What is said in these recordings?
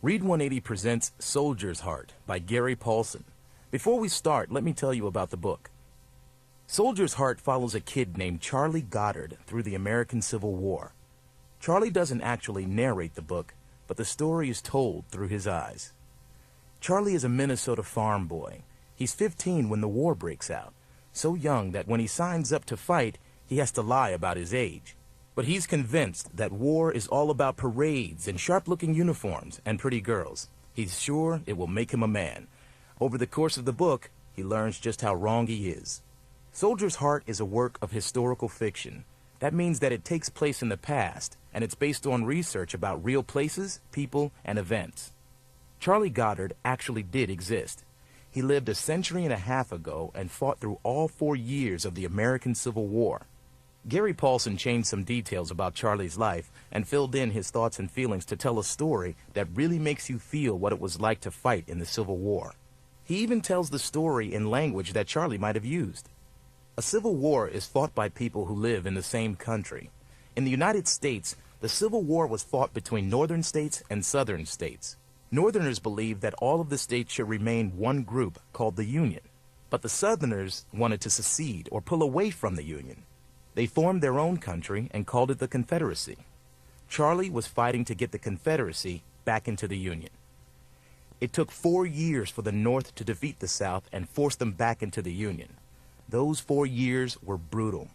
Read 180 presents Soldier's Heart by Gary Pulsen. Before we start, let me tell you about the book. Soldier's Heart follows a kid named Charlie Goddard through the American Civil War. Charlie doesn't actually narrate the book, but the story is told through his eyes. Charlie is a Minnesota farm boy. He's 15 when the war breaks out, so young that when he signs up to fight, he has to lie about his age. But he's convinced that war is all about parades and sharp-looking uniforms and pretty girls. He's sure it will make him a man. Over the course of the book, he learns just how wrong he is. Soldier's Heart is a work of historical fiction. That means that it takes place in the past, and it's based on research about real places, people, and events. Charlie Goddard actually did exist. He lived a century and a half ago and fought through all 4 years of the American Civil War. Gary Pulsen changed some details about Charlie's life and filled in his thoughts and feelings to tell a story that really makes you feel what it was like to fight in the Civil War. He even tells the story in language that Charlie might have used. A civil war is fought by people who live in the same country. In the United States, the Civil War was fought between northern states and southern states. Northerners believed that all of the states should remain one group called the Union, but the Southerners wanted to secede or pull away from the Union. They formed their own country and called it the Confederacy. Charlie was fighting to get the Confederacy back into the Union. It took 4 years for the North to defeat the South and force them back into the Union. Those 4 years were brutal.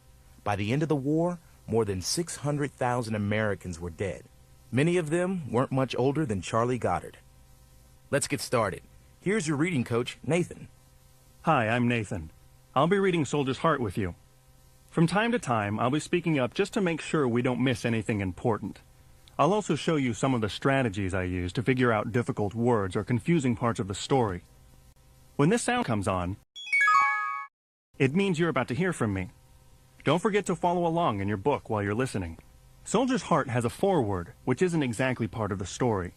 By the end of the war, more than 600,000 Americans were dead. Many of them weren't much older than Charlie Goddard. Let's get started. Here's your reading coach, Nathan. Hi, I'm Nathan. I'll be reading Soldier's Heart with you. From time to time, I'll be speaking up just to make sure we don't miss anything important. I'll also show you some of the strategies I use to figure out difficult words or confusing parts of the story. When this sound comes on, it means you're about to hear from me. Don't forget to follow along in your book while you're listening. Soldier's Heart has a foreword, which isn't exactly part of the story.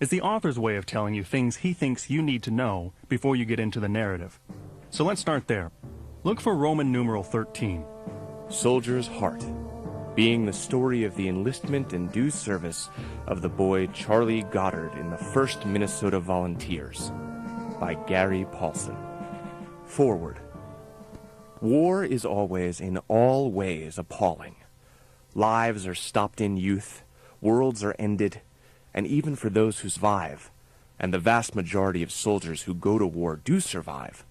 It's the author's way of telling you things he thinks you need to know before you get into the narrative. So let's start there. Look for Roman numeral 13. Soldier's Heart, being the story of the enlistment and due service of the boy Charlie Goddard in the 1st Minnesota Volunteers, by Gary Pulsen. Foreword. War is always in all ways appalling. Lives are stopped in youth, worlds are ended, and even for those who survive, and the vast majority of soldiers who go to war do survive,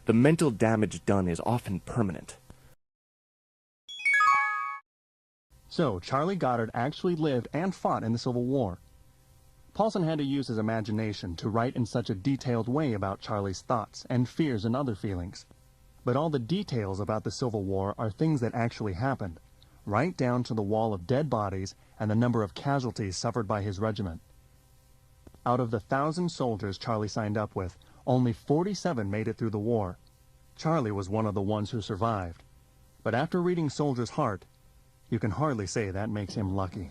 the mental damage done is often permanent. So, Charlie Goddard actually lived and fought in the Civil War. Pulsen had to use his imagination to write in such a detailed way about Charlie's thoughts and fears and other feelings. But all the details about the Civil War are things that actually happened, right down to the wall of dead bodies and the number of casualties suffered by his regiment. Out of the 1,000 soldiers Charlie signed up with, only 47 made it through the war. Charlie was one of the ones who survived. But after reading Soldier's Heart, you can hardly say that makes him lucky.